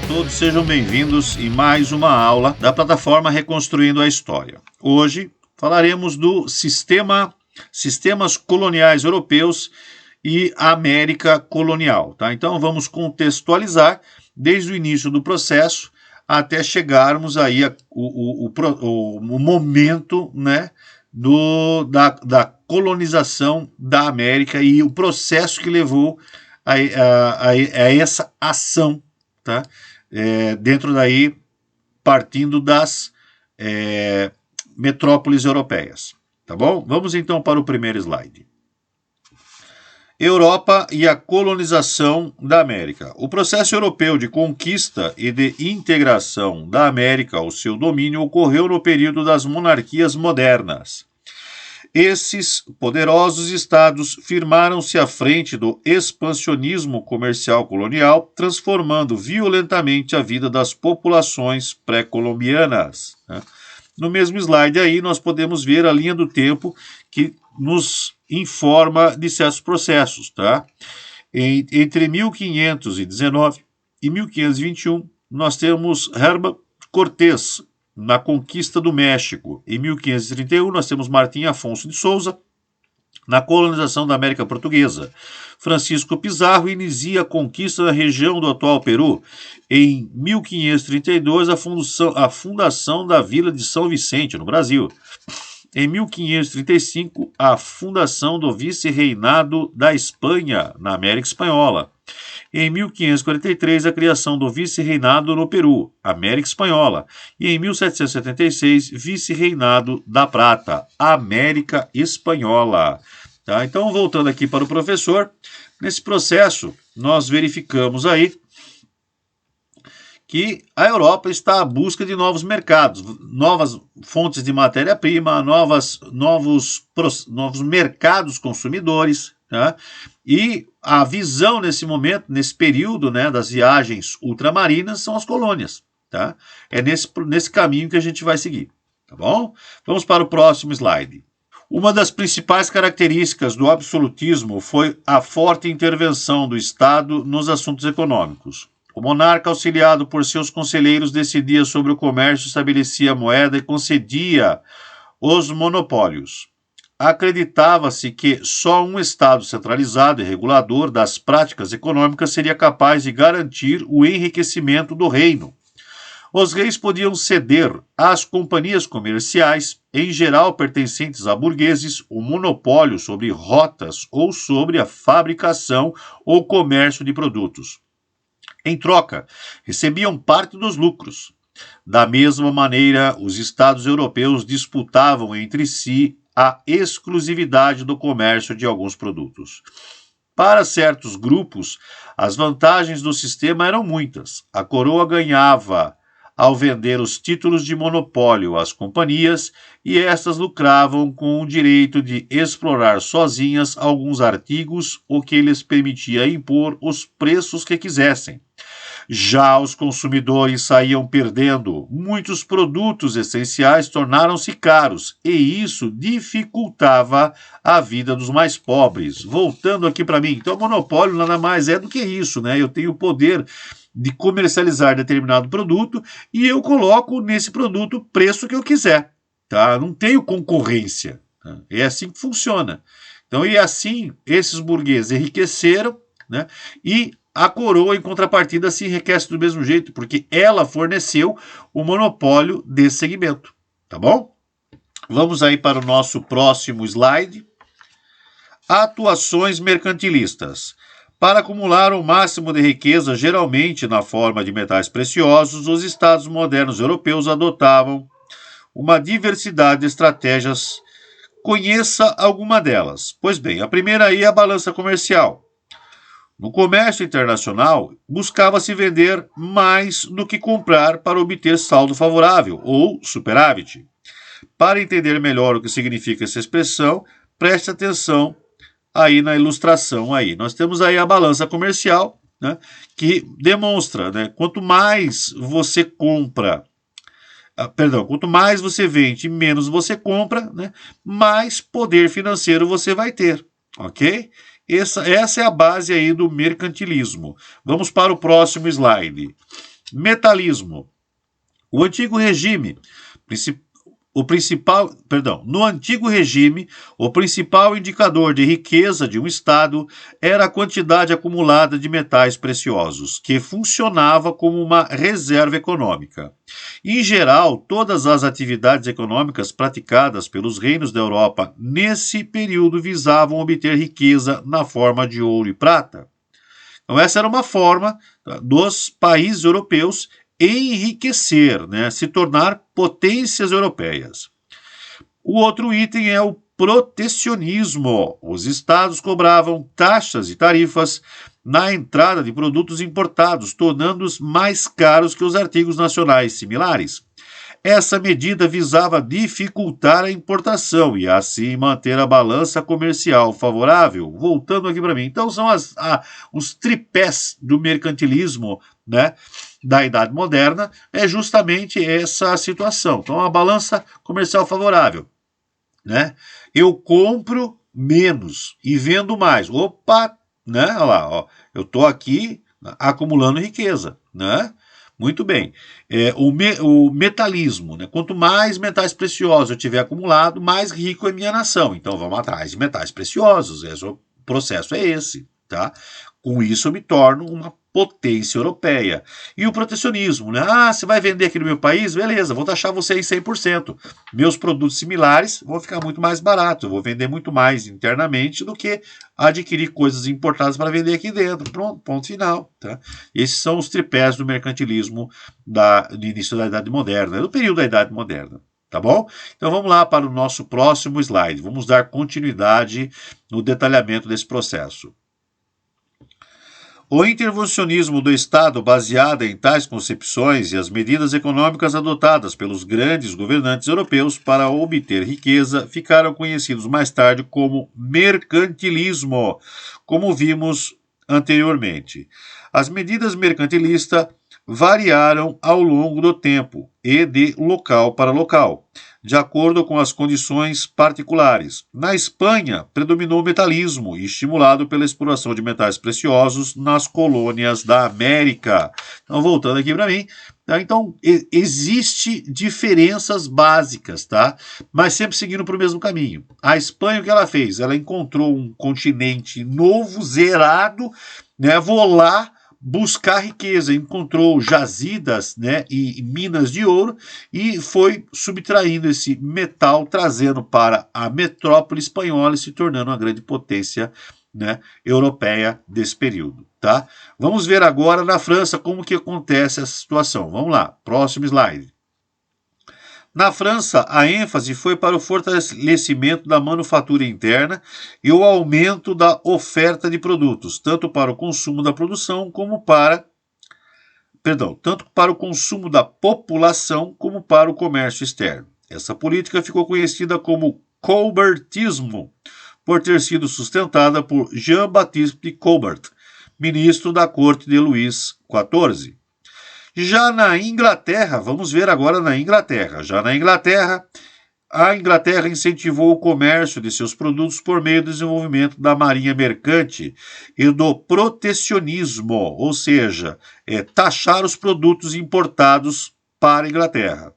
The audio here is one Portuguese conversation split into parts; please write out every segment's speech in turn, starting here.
todos, sejam bem-vindos em mais uma aula da plataforma Reconstruindo a História. Hoje falaremos do sistemas coloniais europeus e a América colonial. Tá? Então vamos contextualizar desde o início do processo até chegarmos aí o momento, né, da colonização da América e o processo que levou a essa ação, tá? Dentro daí, partindo das metrópoles europeias. Tá bom? Vamos então para o primeiro slide. Europa e a colonização da América. O processo europeu de conquista e de integração da América ao seu domínio ocorreu no período das monarquias modernas. Esses poderosos estados firmaram-se à frente do expansionismo comercial colonial, transformando violentamente a vida das populações pré-colombianas. No mesmo slide aí nós podemos ver a linha do tempo que nos informa de certos processos. Tá? Entre 1519 e 1521 nós temos Hernán Cortés, na conquista do México. Em 1531, nós temos Martim Afonso de Souza, na colonização da América Portuguesa. Francisco Pizarro inicia a conquista da região do atual Peru. Em 1532, a fundação da Vila de São Vicente, no Brasil. Em 1535, a fundação do vice-reinado da Espanha, na América Espanhola. Em 1543, a criação do vice-reinado no Peru, América Espanhola. E em 1776, vice-reinado da Prata, América Espanhola. Tá? Então, voltando aqui para o professor, nesse processo, nós verificamos aí que a Europa está à busca de novos mercados, novas fontes de matéria-prima, novos mercados consumidores. Tá? E a visão nesse momento, nesse período, né, das viagens ultramarinas, são as colônias. Tá? É nesse caminho que a gente vai seguir. Tá bom? Vamos para o próximo slide. Uma das principais características do absolutismo foi a forte intervenção do Estado nos assuntos econômicos. O monarca, auxiliado por seus conselheiros, decidia sobre o comércio, estabelecia a moeda e concedia os monopólios. Acreditava-se que só um Estado centralizado e regulador das práticas econômicas seria capaz de garantir o enriquecimento do reino. Os reis podiam ceder às companhias comerciais, em geral pertencentes a burgueses, o monopólio sobre rotas ou sobre a fabricação ou comércio de produtos. Em troca, recebiam parte dos lucros. Da mesma maneira, os estados europeus disputavam entre si a exclusividade do comércio de alguns produtos. Para certos grupos, as vantagens do sistema eram muitas. A coroa ganhava ao vender os títulos de monopólio às companhias e estas lucravam com o direito de explorar sozinhas alguns artigos, o que lhes permitia impor os preços que quisessem. Já os consumidores saíam perdendo. Muitos produtos essenciais tornaram-se caros e isso dificultava a vida dos mais pobres. Voltando aqui para mim, então o monopólio nada mais é do que isso, né? Eu tenho o poder de comercializar determinado produto e eu coloco nesse produto o preço que eu quiser, tá? Não tenho concorrência. Tá? É assim que funciona. Então, e assim, esses burgueses enriqueceram, né? E a coroa, em contrapartida, se enriquece do mesmo jeito, porque ela forneceu o monopólio desse segmento. Tá bom? Vamos aí para o nosso próximo slide. Atuações mercantilistas. Para acumular o máximo de riqueza, geralmente na forma de metais preciosos, os estados modernos europeus adotavam uma diversidade de estratégias. Conheça alguma delas. Pois bem, a primeira aí é a balança comercial. No comércio internacional, buscava-se vender mais do que comprar para obter saldo favorável, ou superávit. Para entender melhor o que significa essa expressão, preste atenção aí na ilustração aí. Nós temos aí a balança comercial, né, que demonstra, né, quanto mais você compra, quanto mais você vende e menos você compra, né, mais poder financeiro você vai ter, ok? Essa é a base aí do mercantilismo. Vamos para o próximo slide. Metalismo. O antigo regime, no antigo regime, o principal indicador de riqueza de um estado era a quantidade acumulada de metais preciosos, que funcionava como uma reserva econômica. Em geral, todas as atividades econômicas praticadas pelos reinos da Europa nesse período visavam obter riqueza na forma de ouro e prata. Então, essa era uma forma dos países europeus enriquecer, né, se tornar potências europeias. O outro item é o protecionismo. Os estados cobravam taxas e tarifas na entrada de produtos importados, tornando-os mais caros que os artigos nacionais similares. Essa medida visava dificultar a importação e, assim, manter a balança comercial favorável. Voltando aqui para mim. Então, são os tripés do mercantilismo, né, da Idade Moderna, é justamente essa situação. Então, a balança comercial favorável, né? Eu compro menos e vendo mais. Opa, né? Olha lá, ó, eu estou aqui acumulando riqueza, né? Muito bem. O metalismo, né? Quanto mais metais preciosos eu tiver acumulado, mais rico é minha nação. Então vamos atrás de metais preciosos. O processo é esse, tá? Com isso eu me torno uma potência europeia. E o protecionismo, né? Ah, você vai vender aqui no meu país? Beleza, vou taxar você em 100%. Meus produtos similares vão ficar muito mais baratos. Eu vou vender muito mais internamente do que adquirir coisas importadas para vender aqui dentro. Pronto, ponto final. Tá? Esses são os tripés do mercantilismo do início da Idade Moderna, do período da Idade Moderna. Tá bom? Então vamos lá para o nosso próximo slide. Vamos dar continuidade no detalhamento desse processo. O intervencionismo do Estado, baseado em tais concepções, e as medidas econômicas adotadas pelos grandes governantes europeus para obter riqueza ficaram conhecidos mais tarde como mercantilismo, como vimos anteriormente. As medidas mercantilistas variaram ao longo do tempo e de local para local, de acordo com as condições particulares. Na Espanha, predominou o metalismo, estimulado pela exploração de metais preciosos nas colônias da América. Então, voltando aqui para mim, tá? Então, existe diferenças básicas, tá? Mas sempre seguindo para o mesmo caminho. A Espanha, o que ela fez? Ela encontrou um continente novo, zerado, né? Vou lá buscar riqueza, encontrou jazidas, né, e minas de ouro e foi subtraindo esse metal, trazendo para a metrópole espanhola e se tornando uma grande potência, né, europeia desse período. Tá? Vamos ver agora na França como que acontece essa situação. Vamos lá, próximo slide. Na França, a ênfase foi para o fortalecimento da manufatura interna e o aumento da oferta de produtos, tanto para o consumo da produção como tanto para o consumo da população como para o comércio externo. Essa política ficou conhecida como Colbertismo, por ter sido sustentada por Jean-Baptiste Colbert, ministro da corte de Luís XIV. Já na Inglaterra, vamos ver agora na Inglaterra. Já na Inglaterra, a Inglaterra incentivou o comércio de seus produtos por meio do desenvolvimento da marinha mercante e do protecionismo, ou seja, taxar os produtos importados para a Inglaterra.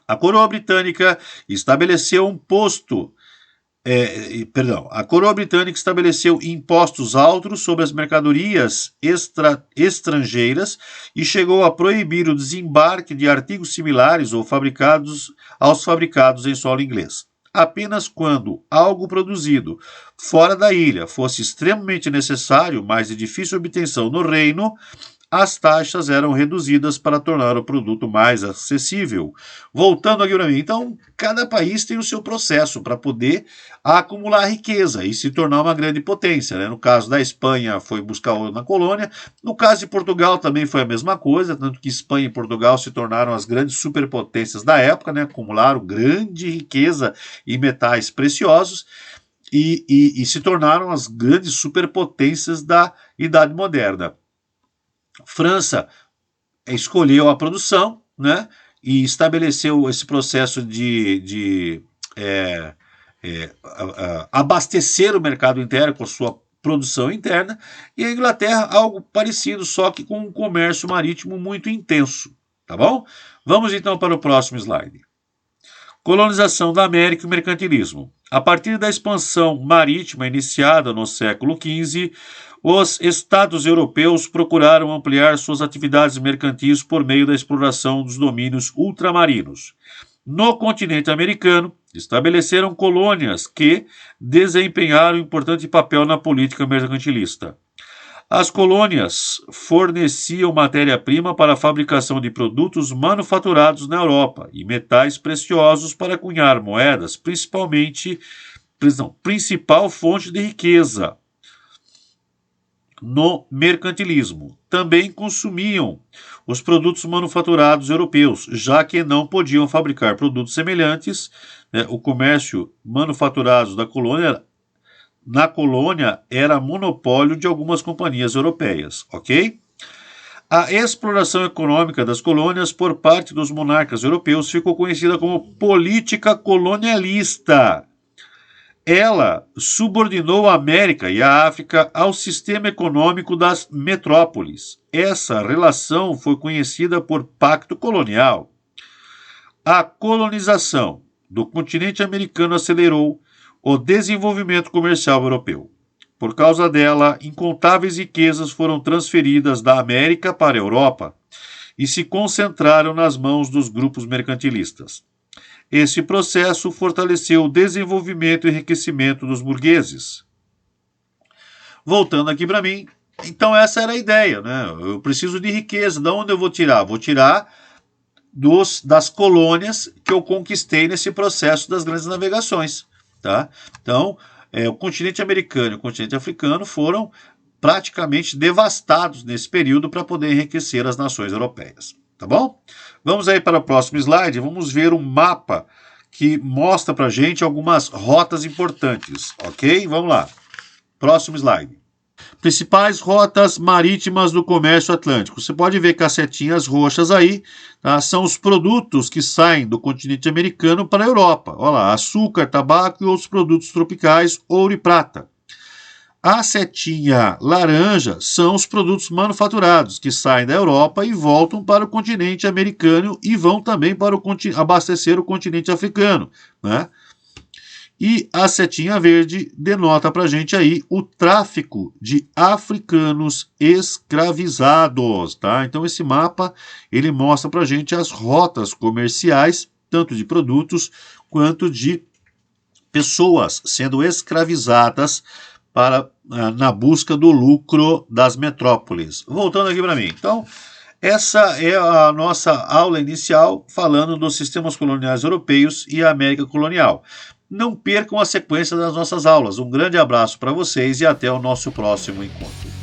A coroa britânica estabeleceu a coroa britânica estabeleceu impostos altos sobre as mercadorias estrangeiras e chegou a proibir o desembarque de artigos similares ou aos fabricados em solo inglês. Apenas quando algo produzido fora da ilha fosse extremamente necessário, mas de difícil obtenção no reino, as taxas eram reduzidas para tornar o produto mais acessível. Voltando aqui para mim, então, cada país tem o seu processo para poder acumular riqueza e se tornar uma grande potência, né? No caso da Espanha, foi buscar ouro na colônia. No caso de Portugal, também foi a mesma coisa, tanto que Espanha e Portugal se tornaram as grandes superpotências da época, né? Acumularam grande riqueza e metais preciosos e se tornaram as grandes superpotências da Idade Moderna. França escolheu a produção, né, e estabeleceu esse processo de abastecer o mercado interno com sua produção interna, e a Inglaterra algo parecido, só que com um comércio marítimo muito intenso, tá bom? Vamos então para o próximo slide. Colonização da América e mercantilismo. A partir da expansão marítima iniciada no século XV, os estados europeus procuraram ampliar suas atividades mercantis por meio da exploração dos domínios ultramarinos. No continente americano, estabeleceram colônias que desempenharam importante papel na política mercantilista. As colônias forneciam matéria-prima para a fabricação de produtos manufaturados na Europa e metais preciosos para cunhar moedas, principal fonte de riqueza no mercantilismo. Também consumiam os produtos manufaturados europeus, já que não podiam fabricar produtos semelhantes. O comércio manufaturado na colônia era monopólio de algumas companhias europeias, ok? A exploração econômica das colônias por parte dos monarcas europeus ficou conhecida como política colonialista. Ela subordinou a América e a África ao sistema econômico das metrópoles. Essa relação foi conhecida por Pacto Colonial. A colonização do continente americano acelerou o desenvolvimento comercial europeu. Por causa dela, incontáveis riquezas foram transferidas da América para a Europa e se concentraram nas mãos dos grupos mercantilistas. Esse processo fortaleceu o desenvolvimento e enriquecimento dos burgueses. Voltando aqui para mim, então essa era a ideia, né? Eu preciso de riqueza, de onde eu vou tirar? Vou tirar das colônias que eu conquistei nesse processo das grandes navegações. Tá? Então, o continente americano e o continente africano foram praticamente devastados nesse período para poder enriquecer as nações europeias. Tá bom? Vamos aí para o próximo slide, vamos ver um mapa que mostra para a gente algumas rotas importantes, ok? Vamos lá. Próximo slide. Principais rotas marítimas do comércio atlântico. Você pode ver com as setinhas roxas aí, tá? São os produtos que saem do continente americano para a Europa. Olha lá, açúcar, tabaco e outros produtos tropicais, ouro e prata. A setinha laranja são os produtos manufaturados que saem da Europa e voltam para o continente americano e vão também para abastecer o continente africano, né? E a setinha verde denota para a gente aí o tráfico de africanos escravizados, tá? Então esse mapa, ele mostra para a gente as rotas comerciais, tanto de produtos quanto de pessoas sendo escravizadas na busca do lucro das metrópoles. Voltando aqui para mim. Então, essa é a nossa aula inicial falando dos sistemas coloniais europeus e a América colonial. Não percam a sequência das nossas aulas. Um grande abraço para vocês e até o nosso próximo encontro.